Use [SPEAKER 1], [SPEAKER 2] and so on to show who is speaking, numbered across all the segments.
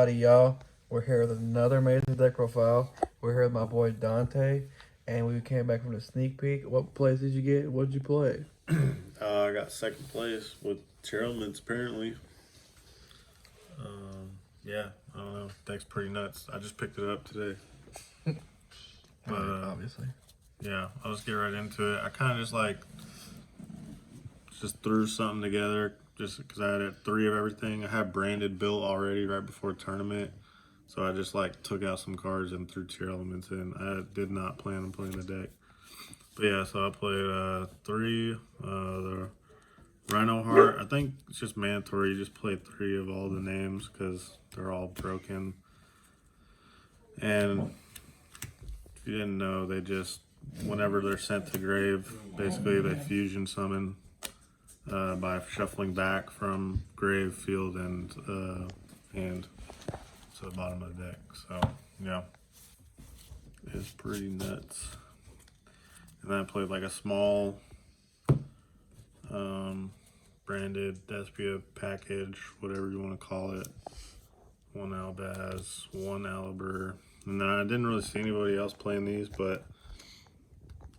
[SPEAKER 1] Howdy, y'all. We're here with another amazing deck profile. We're here with my boy Dante, and we came back from the sneak peek. What place did you get? What did you play?
[SPEAKER 2] I got second place with Tearlaments, apparently. Yeah, I don't know. Deck's pretty nuts. I just picked it up today. But,
[SPEAKER 1] Obviously.
[SPEAKER 2] yeah, I'll just get right into it. I kind of just threw something together just because I had three of everything. I had branded built already right before tournament. So I just took out some cards and threw Tearlaments in. I did not plan on playing the deck. But yeah, so I played three. The Rhino Heart, I think it's just mandatory. You just play three of all the names because they're all broken. And if you didn't know, they just, whenever they're sent to grave, basically they fusion summon by shuffling back from grave, field, and hand to the bottom of the deck. So, yeah, it's pretty nuts. And then I played a small branded Despia package, whatever you want to call it. One Albaz, one Aliber. And then I didn't really see anybody else playing these, but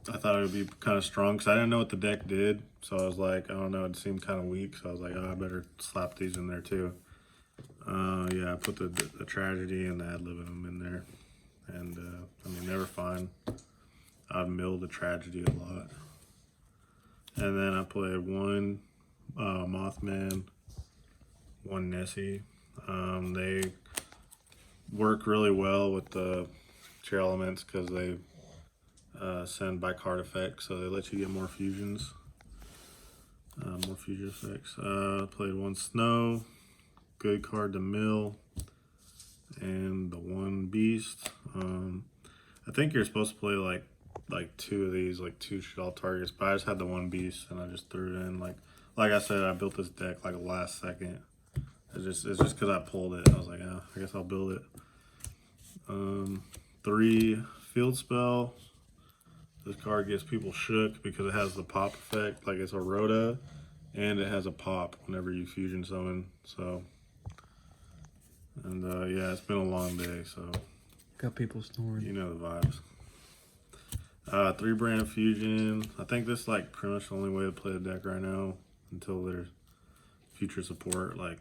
[SPEAKER 2] I thought it would be kind of strong because I didn't know what the deck did. So I was like, I don't know, it seemed kind of weak. So I was like, oh, I better slap these in there too. Yeah, I put the tragedy and the ad libitum in there. And I mean, they were fine. I've milled the tragedy a lot. And then I played one Mothman, one Nessie. They work really well with the Tearlaments because they send by card effects, so they let you get more fusions, more fusion effects. Played one Snow, good card to mill, and the one Beast. I think you're supposed to play like two of these, like two shell targets, but I just had the one Beast and I just threw it in. Like I said, I built this deck last second. It's just because I pulled it. I was like, oh, I guess I'll build it. Three field spell. This card gets people shook because it has the pop effect. Like it's a Rhoda, and it has a pop whenever you fusion summon. So, and yeah, it's been a long day, so
[SPEAKER 1] Got people snoring.
[SPEAKER 2] you know the vibes. Three brand fusion. I think this is pretty much the only way to play the deck right now until there's future support. I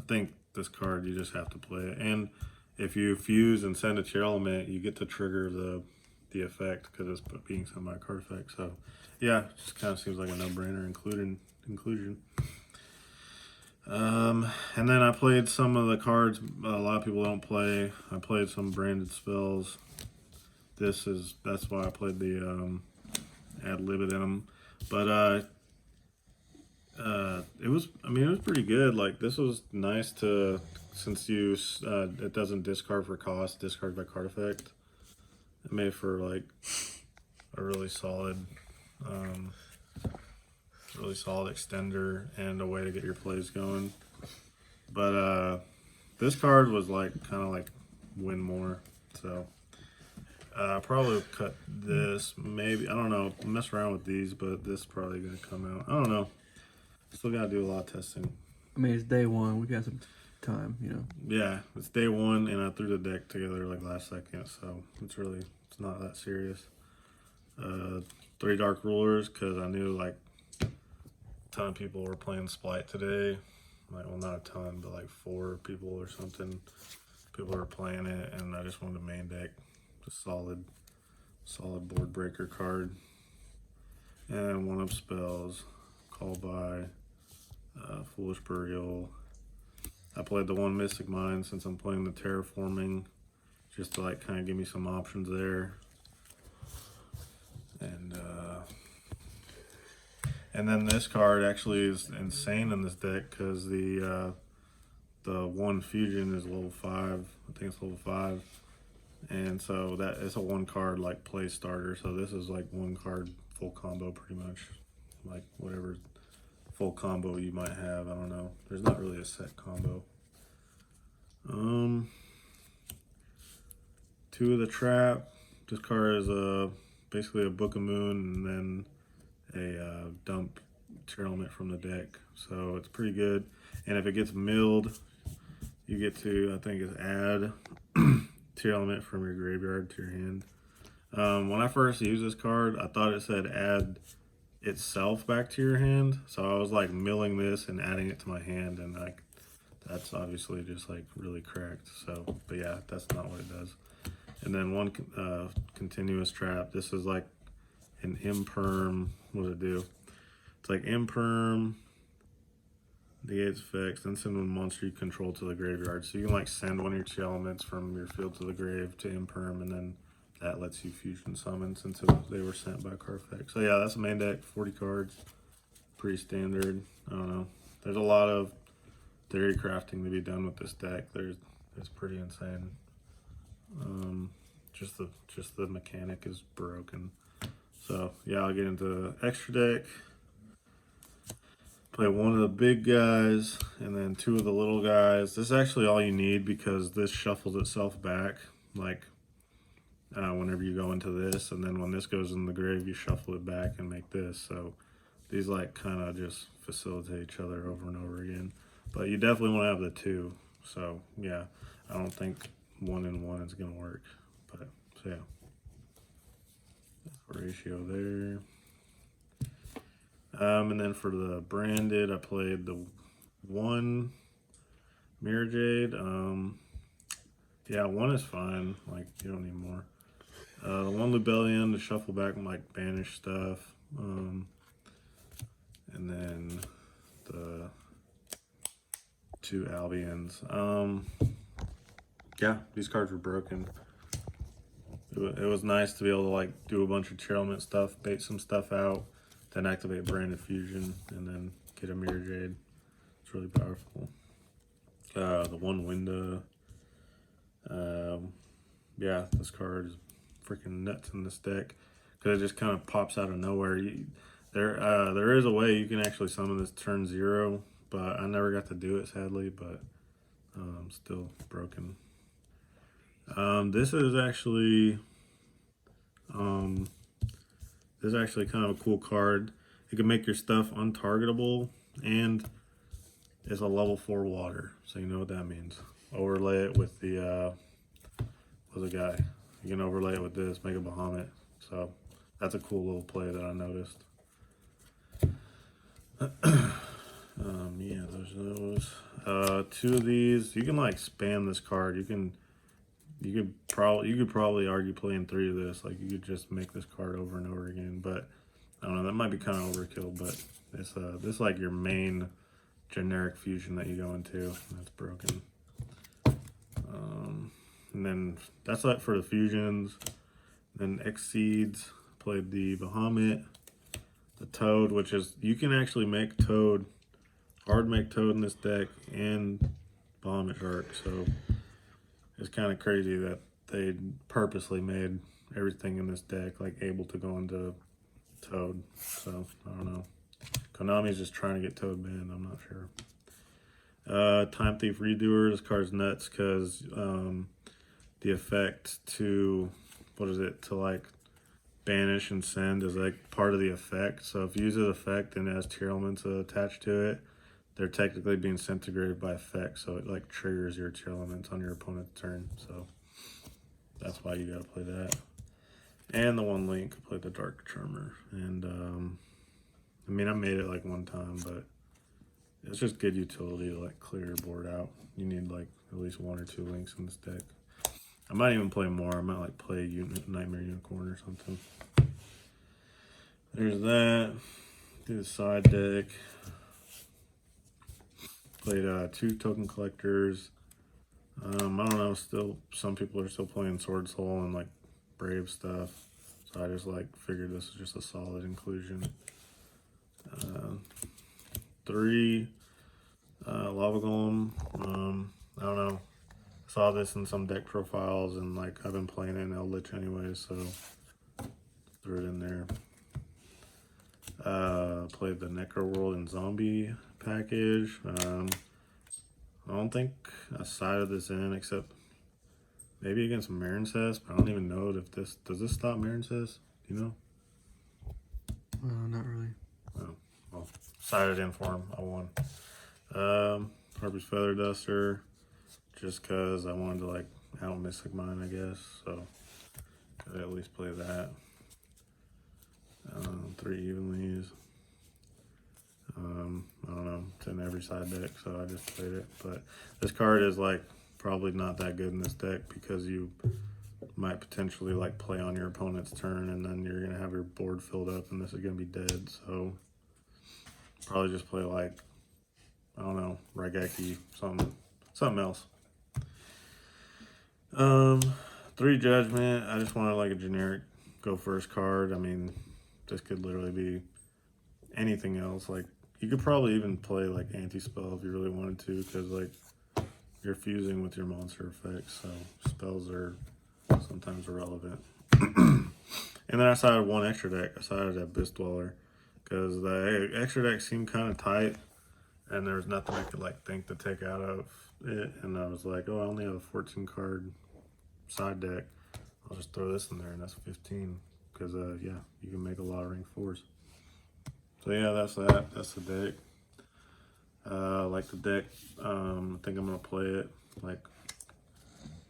[SPEAKER 2] think this card you just have to play it, and if you fuse and send a chair element, you get to trigger the effect because it's being sent by a card effect. So yeah, it just kind of seems like a no-brainer inclusion. And then I played some of the cards a lot of people don't play. I played some branded spells. That's why I played the ad libitum. But it was pretty good. This was nice to, since it doesn't discard for cost, discard by card effect. It made for a really solid extender and a way to get your plays going. But this card was kind of win more. So probably cut this. Maybe, I don't know, mess around with these, but this is probably gonna come out. I don't know. Still gotta do a lot of testing.
[SPEAKER 1] I mean, it's day one. We got some time,
[SPEAKER 2] Yeah, it's day one, and I threw the deck together last second, so it's not that serious. Three Dark Rulers because I knew a ton of people were playing Splight today. Well, not a ton, but 4 people or something. People were playing it, and I just wanted a main deck, just solid board breaker card. And one of spells, Call by, Foolish Burial. I played the one Mystic Mind since I'm playing the Terraforming, just to kind of give me some options there. And then this card actually is insane in this deck because the one fusion is level 5. I think it's level 5, and so that it's a one card play starter. So this is one card full combo pretty much, whatever full combo you might have. I don't know. There's not really a set combo. Two of the Trap. This card is basically a Book of Moon and then a dump Tearlament from the deck. So it's pretty good. And if it gets milled, you get to, I think, is add Tearlament from your graveyard to your hand. When I first used this card, I thought it said add itself back to your hand, so I was like milling this and adding it to my hand, and like that's obviously just like really cracked. So, but yeah, that's not what it does. And then one continuous trap. This is like an imperm. What does it do? It's like imperm, negates effects, then send one monster you control to the graveyard. So you can like send one of your Tearlaments from your field to the grave to imperm, and then that lets you fusion summon since they were sent by card effect. So yeah, that's a main deck, 40 cards. Pretty standard. I don't know. There's a lot of theory crafting to be done with this deck. It's pretty insane. Just the mechanic is broken. So yeah, I'll get into extra deck. Play one of the big guys and then two of the little guys. This is actually all you need because this shuffles itself back. Like whenever you go into this, and then when this goes in the grave, you shuffle it back and make this. So these like kind of just facilitate each other over and over again. But you definitely want to have the two. So yeah, I don't think 1 and 1 is gonna work. But so yeah, that's the ratio there. And then for the branded, I played the 1 Mirror Jade. Yeah, 1 is fine. Like you don't need more. The 1 Lubellion to shuffle back and like banish stuff. And then the 2 Albions. Yeah, these cards were broken. It was nice to be able to like do a bunch of Tearlament stuff, bait some stuff out, then activate Branded Fusion, and then get a Mirror Jade. It's really powerful. The 1 Winda. Yeah, this card is freaking nuts in this deck because it just kind of pops out of nowhere. There is a way you can actually summon this turn 0, but I never got to do it sadly. But still broken. This is actually kind of a cool card. It can make your stuff untargetable, and it's a level 4 water, so you know what that means. Overlay it with the what's the guy? You can overlay it with this, make a Bahamut. So that's a cool little play that I noticed. Yeah, there's those. 2 of these. You can like spam this card. You could probably argue playing 3 of this. Like you could just make this card over and over again. But I don't know. That might be kind of overkill. But it's this is like your main generic fusion that you go into. That's broken. And then that's like for the fusions. Then Exceeds, played the Bahamut, the Toad, which is, you can actually make Toad, hard make Toad in this deck, and Bahamut Shark. So it's kind of crazy that they purposely made everything in this deck like able to go into Toad. So I don't know. Konami's just trying to get Toad banned. I'm not sure. Time Thief Redoer. This card's nuts because the effect to, what is it, to like banish and send is like part of the effect. So if you use an effect and it has Tearlaments attached to it, they're technically being sent to grave by effect. So it like triggers your Tearlaments on your opponent's turn. So that's why you gotta play that. And the 1 Link, played the Dark Charmer. And I mean, I made it like 1 time, but it's just good utility to like clear your board out. You need like at least 1 or 2 links in this deck. I might even play more. I might like play Nightmare Unicorn or something. There's that. Do the side deck. Played 2 Token Collectors. I don't know. Still, some people are still playing Sword Soul and like Brave stuff. So I just like figured this is just a solid inclusion. 3 Lava Golem. I don't know. Saw this in some deck profiles, and like I've been playing it in Eldritch anyway, so threw it in there. Played the Necro World and Zombie package. I don't think I sided this in except maybe against Marincess, but I don't even know if this does this stop Marincess. Do you know?
[SPEAKER 1] Not really.
[SPEAKER 2] Oh, well, sided in for him. I won. Harpy's Feather Duster. just because I wanted to like out Mystic Mine, I guess. So could at least play that. 3 Evenlies. I don't know, it's in every side deck, so I just played it. But this card is like probably not that good in this deck because you might potentially like play on your opponent's turn and then you're gonna have your board filled up and this is gonna be dead. So probably just play like, I don't know, Raigeki, something else. 3 Judgment. I just wanted like a generic go first card. I mean, this could literally be anything else. Like you could probably even play like anti-spell if you really wanted to, because like you're fusing with your monster effects, so spells are sometimes irrelevant. And then I sided 1 extra deck. I sided Abyss Dweller because the extra deck seemed kind of tight and there was nothing I could like think to take out of it. And I was like, oh, I only have a 14 card side deck. I'll just throw this in there and that's 15 because yeah, you can make a lot of rank 4s. So yeah, that's that. That's the deck. Like the deck, I think I'm gonna play it like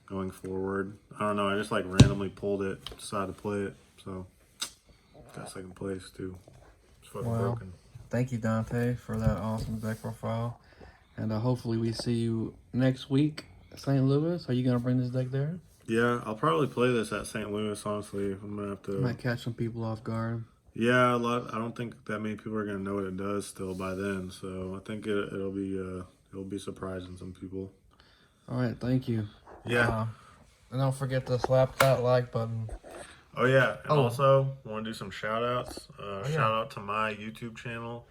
[SPEAKER 2] going forward. I don't know. I just like randomly pulled it, decided to play it. So got 2nd place too. It's fucking broken.
[SPEAKER 1] Thank you, Dante, for that awesome deck profile. And hopefully we see you next week, St. Louis. Are you gonna bring this deck there?
[SPEAKER 2] Yeah, I'll probably play this at St. Louis. Honestly, I'm gonna have to.
[SPEAKER 1] Might catch some people off guard.
[SPEAKER 2] Yeah, a lot. I don't think that many people are gonna know what it does still by then. So I think it'll be surprising some people.
[SPEAKER 1] All right, thank you.
[SPEAKER 2] Yeah.
[SPEAKER 1] And don't forget to slap that like button.
[SPEAKER 2] Oh yeah, and also want to do some shout outs.
[SPEAKER 1] yeah.
[SPEAKER 2] Shout out to my YouTube channel,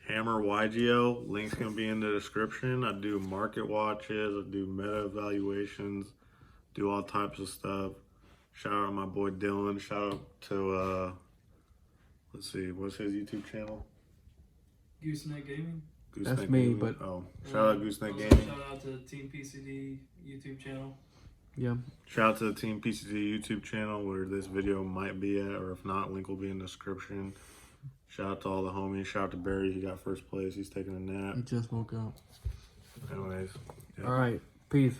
[SPEAKER 2] Hammer YGO. Link's gonna be in the description. I do market watches, I do meta evaluations, do all types of stuff. Shout out to my boy Dylan. Shout out to let's see, what's his YouTube channel?
[SPEAKER 3] Gooseneck Gaming.
[SPEAKER 1] That's me,
[SPEAKER 2] Gaming.
[SPEAKER 1] but
[SPEAKER 2] shout out Gooseneck Gaming.
[SPEAKER 3] Shout out to Team PCD YouTube channel.
[SPEAKER 1] yeah.
[SPEAKER 2] Shout out to the Team PCD YouTube channel where this video might be at, or if not, link will be in the description. Shout out to all the homies. Shout out to Barry. He got 1st place. He's taking a nap.
[SPEAKER 1] He just woke up.
[SPEAKER 2] Anyways. Yeah.
[SPEAKER 1] All right. Peace.